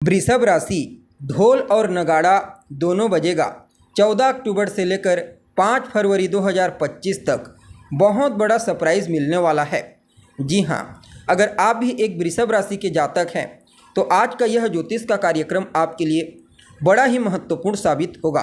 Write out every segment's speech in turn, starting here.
वृषभ राशि, ढोल और नगाड़ा दोनों बजेगा। 14 अक्टूबर से लेकर 5 फरवरी 2025 तक बहुत बड़ा सरप्राइज़ मिलने वाला है। जी हाँ, अगर आप भी एक वृषभ राशि के जातक हैं तो आज का यह ज्योतिष का कार्यक्रम आपके लिए बड़ा ही महत्वपूर्ण साबित होगा।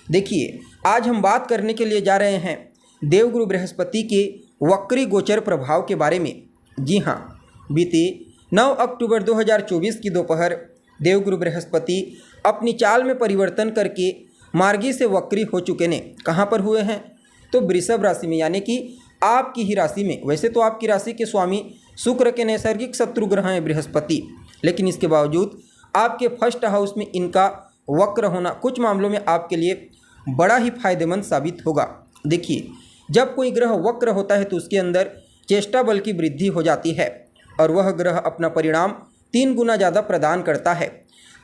देखिए, आज हम बात करने के लिए जा रहे हैं देवगुरु बृहस्पति के वक्री गोचर प्रभाव के बारे में। जी हाँ, बीते 9 अक्टूबर 2024 की दोपहर देवगुरु बृहस्पति अपनी चाल में परिवर्तन करके मार्गी से वक्री हो चुके ने कहाँ पर हुए हैं, तो वृषभ राशि में, यानी कि आपकी ही राशि में। वैसे तो आपकी राशि के स्वामी शुक्र के नैसर्गिक शत्रु ग्रह हैं बृहस्पति, लेकिन इसके बावजूद आपके फर्स्ट हाउस में इनका वक्र होना कुछ मामलों में आपके लिए बड़ा ही फायदेमंद साबित होगा। देखिए, जब कोई ग्रह वक्र होता है तो उसके अंदर चेष्टा बल की वृद्धि हो जाती है और वह ग्रह अपना परिणाम 3 गुना ज़्यादा प्रदान करता है।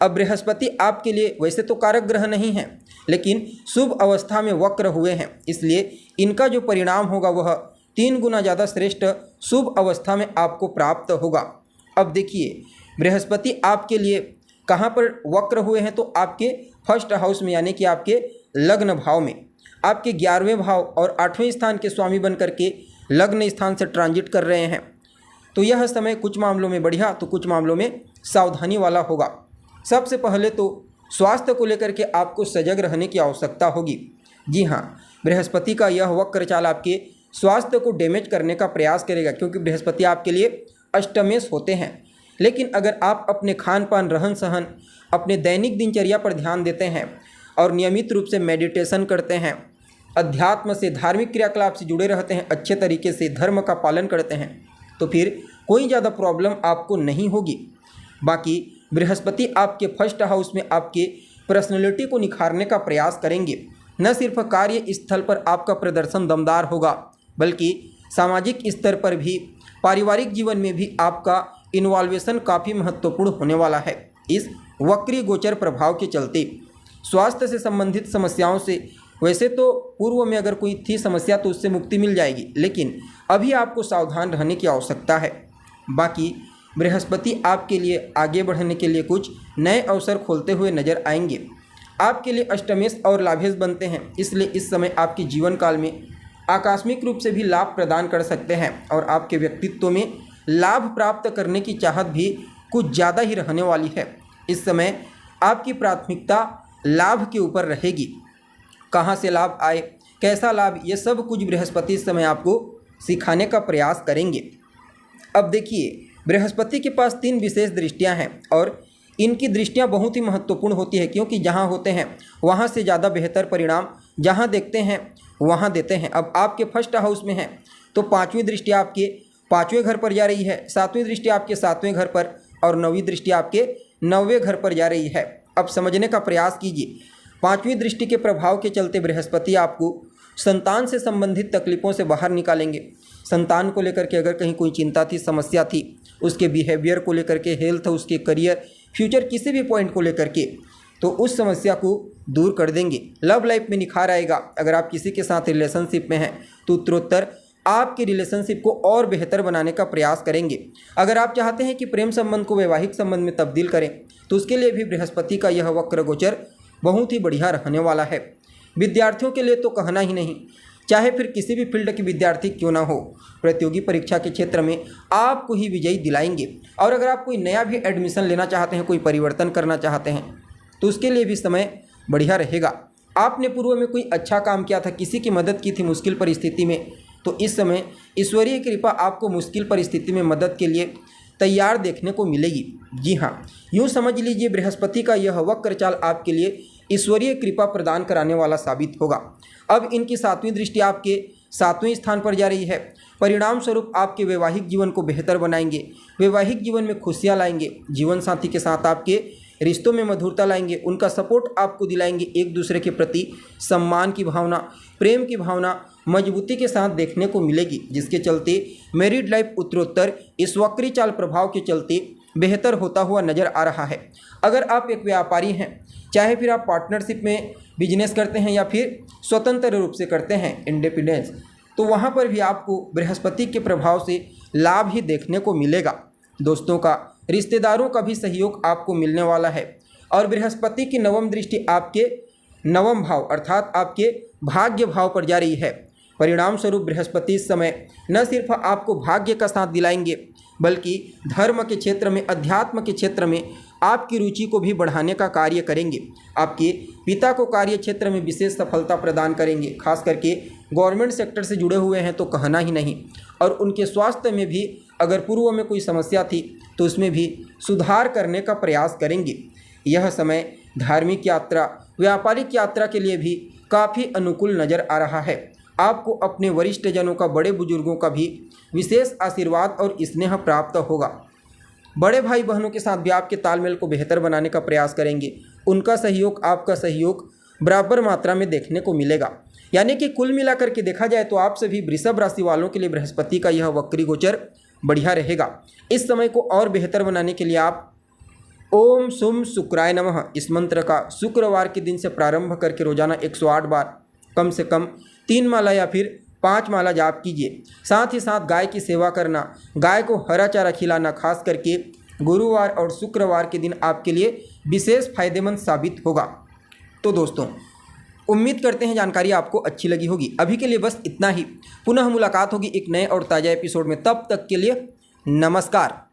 अब बृहस्पति आपके लिए वैसे तो कारक ग्रह नहीं है, लेकिन शुभ अवस्था में वक्र हुए हैं, इसलिए इनका जो परिणाम होगा वह 3 गुना ज़्यादा श्रेष्ठ शुभ अवस्था में आपको प्राप्त होगा। अब देखिए, बृहस्पति आपके लिए कहाँ पर वक्र हुए हैं, तो आपके फर्स्ट हाउस में, यानी कि आपके लग्न भाव में, आपके 11वें भाव और 8वें स्थान के स्वामी बनकर के लग्न स्थान से ट्रांजिट कर रहे हैं। तो यह समय कुछ मामलों में बढ़िया तो कुछ मामलों में सावधानी वाला होगा। सबसे पहले तो स्वास्थ्य को लेकर के आपको सजग रहने की आवश्यकता होगी। जी हाँ, बृहस्पति का यह वक्र चाल आपके स्वास्थ्य को डैमेज करने का प्रयास करेगा, क्योंकि बृहस्पति आपके लिए अष्टमेश होते हैं। लेकिन अगर आप अपने खान पान, रहन सहन, अपने दैनिक दिनचर्या पर ध्यान देते हैं और नियमित रूप से मेडिटेशन करते हैं, अध्यात्म से, धार्मिक क्रियाकलाप से जुड़े रहते हैं, अच्छे तरीके से धर्म का पालन करते हैं, तो फिर कोई ज़्यादा प्रॉब्लम आपको नहीं होगी। बाकी बृहस्पति आपके फर्स्ट हाउस में आपके पर्सनैलिटी को निखारने का प्रयास करेंगे। न सिर्फ कार्य स्थल पर आपका प्रदर्शन दमदार होगा, बल्कि सामाजिक स्तर पर भी, पारिवारिक जीवन में भी आपका इन्वॉल्वेशन काफ़ी महत्वपूर्ण होने वाला है। इस वक्री गोचर प्रभाव के चलते स्वास्थ्य से संबंधित समस्याओं से, वैसे तो पूर्व में अगर कोई थी समस्या तो उससे मुक्ति मिल जाएगी, लेकिन अभी आपको सावधान रहने की आवश्यकता है। बाकी बृहस्पति आपके लिए आगे बढ़ने के लिए कुछ नए अवसर खोलते हुए नजर आएंगे। आपके लिए अष्टमेश और लाभेश बनते हैं, इसलिए इस समय आपके जीवन काल में आकस्मिक रूप से भी लाभ प्रदान कर सकते हैं और आपके व्यक्तित्व में लाभ प्राप्त करने की चाहत भी कुछ ज़्यादा ही रहने वाली है। इस समय आपकी प्राथमिकता लाभ के ऊपर रहेगी। कहाँ से लाभ आए, कैसा लाभ, ये सब कुछ बृहस्पति इस समय आपको सिखाने का प्रयास करेंगे। अब देखिए, बृहस्पति के पास 3 विशेष दृष्टियां हैं और इनकी दृष्टियां बहुत ही महत्वपूर्ण होती है, क्योंकि जहां होते हैं वहां से ज़्यादा बेहतर परिणाम जहां देखते हैं वहां देते हैं। अब आपके फर्स्ट हाउस में है तो 5वीं दृष्टि आपके 5वें घर पर जा रही है, 7वीं दृष्टि आपके 7वें घर पर और 9वीं दृष्टि आपके 9वें घर पर जा रही है। अब समझने का प्रयास कीजिए। 5वीं दृष्टि के प्रभाव के चलते बृहस्पति आपको संतान से संबंधित तकलीफ़ों से बाहर निकालेंगे। संतान को लेकर के अगर कहीं कोई चिंता थी, समस्या थी, उसके बिहेवियर को लेकर के, हेल्थ, उसके करियर, फ्यूचर, किसी भी पॉइंट को लेकर के, तो उस समस्या को दूर कर देंगे। लव लाइफ में निखार आएगा। अगर आप किसी के साथ रिलेशनशिप में हैं तो उत्तरोत्तर आपके रिलेशनशिप को और बेहतर बनाने का प्रयास करेंगे। अगर आप चाहते हैं कि प्रेम संबंध को वैवाहिक संबंध में तब्दील करें तो उसके लिए भी बृहस्पति का यह वक्र गोचर बहुत ही बढ़िया रहने वाला है। विद्यार्थियों के लिए तो कहना ही नहीं, चाहे फिर किसी भी फील्ड के विद्यार्थी क्यों ना हो, प्रतियोगी परीक्षा के क्षेत्र में आपको ही विजयी दिलाएंगे। और अगर आप कोई नया भी एडमिशन लेना चाहते हैं, कोई परिवर्तन करना चाहते हैं, तो उसके लिए भी समय बढ़िया रहेगा। आपने पूर्व में कोई अच्छा काम किया था, किसी की मदद की थी मुश्किल परिस्थिति में, तो इस समय ईश्वरीय कृपा आपको मुश्किल परिस्थिति में मदद के लिए तैयार देखने को मिलेगी। जी हाँ, यूँ समझ लीजिए बृहस्पति का यह वक्र चाल आपके लिए ईश्वरीय कृपा प्रदान कराने वाला साबित होगा। अब इनकी 7वीं दृष्टि आपके 7वें स्थान पर जा रही है। परिणाम स्वरूप आपके वैवाहिक जीवन को बेहतर बनाएंगे, वैवाहिक जीवन में खुशियाँ लाएंगे, जीवन साथी के साथ आपके रिश्तों में मधुरता लाएंगे, उनका सपोर्ट आपको दिलाएंगे, एक दूसरे के प्रति सम्मान की भावना, प्रेम की भावना मजबूती के साथ देखने को मिलेगी, जिसके चलते मैरिड लाइफ उत्तरोत्तर इस वक्री चाल प्रभाव के चलते बेहतर होता हुआ नजर आ रहा है। अगर आप एक व्यापारी हैं, चाहे फिर आप पार्टनरशिप में बिजनेस करते हैं या फिर स्वतंत्र रूप से करते हैं, इंडिपेंडेंस, तो वहाँ पर भी आपको बृहस्पति के प्रभाव से लाभ ही देखने को मिलेगा। दोस्तों का रिश्तेदारों का भी सहयोग आपको मिलने वाला है। और बृहस्पति की नवम दृष्टि आपके नवम भाव अर्थात आपके भाग्य भाव पर जा रही है। परिणाम स्वरूप बृहस्पति इस समय न सिर्फ आपको भाग्य का साथ दिलाएंगे बल्कि धर्म के क्षेत्र में, अध्यात्म के क्षेत्र में आपकी रुचि को भी बढ़ाने का कार्य करेंगे। आपके पिता को कार्य क्षेत्र में विशेष सफलता प्रदान करेंगे। खास करके गवर्नमेंट सेक्टर से जुड़े हुए हैं तो कहना ही नहीं। और उनके स्वास्थ्य में भी अगर पूर्व में कोई समस्या थी तो उसमें भी सुधार करने का प्रयास करेंगे। यह समय धार्मिक यात्रा, व्यापारिक यात्रा के लिए भी काफ़ी अनुकूल नज़र आ रहा है। आपको अपने वरिष्ठ जनों का, बड़े बुजुर्गों का भी विशेष आशीर्वाद और स्नेह प्राप्त होगा। बड़े भाई बहनों के साथ भी आपके तालमेल को बेहतर बनाने का प्रयास करेंगे। उनका सहयोग, आपका सहयोग बराबर मात्रा में देखने को मिलेगा। यानी कि कुल मिलाकर के देखा जाए तो आप सभी वृषभ राशि वालों के लिए बृहस्पति का यह वक्री गोचर बढ़िया रहेगा। इस समय को और बेहतर बनाने के लिए आप ओम सुम शुक्राय नमः इस मंत्र का शुक्रवार के दिन से प्रारंभ करके रोजाना 108 बार कम से कम 3 माला या फिर 5 माला जाप कीजिए। साथ ही साथ गाय की सेवा करना, गाय को हरा चारा खिलाना, खास करके गुरुवार और शुक्रवार के दिन आपके लिए विशेष फायदेमंद साबित होगा। तो दोस्तों, उम्मीद करते हैं जानकारी आपको अच्छी लगी होगी। अभी के लिए बस इतना ही। पुनः मुलाकात होगी एक नए और ताज़ा एपिसोड में। तब तक के लिए नमस्कार।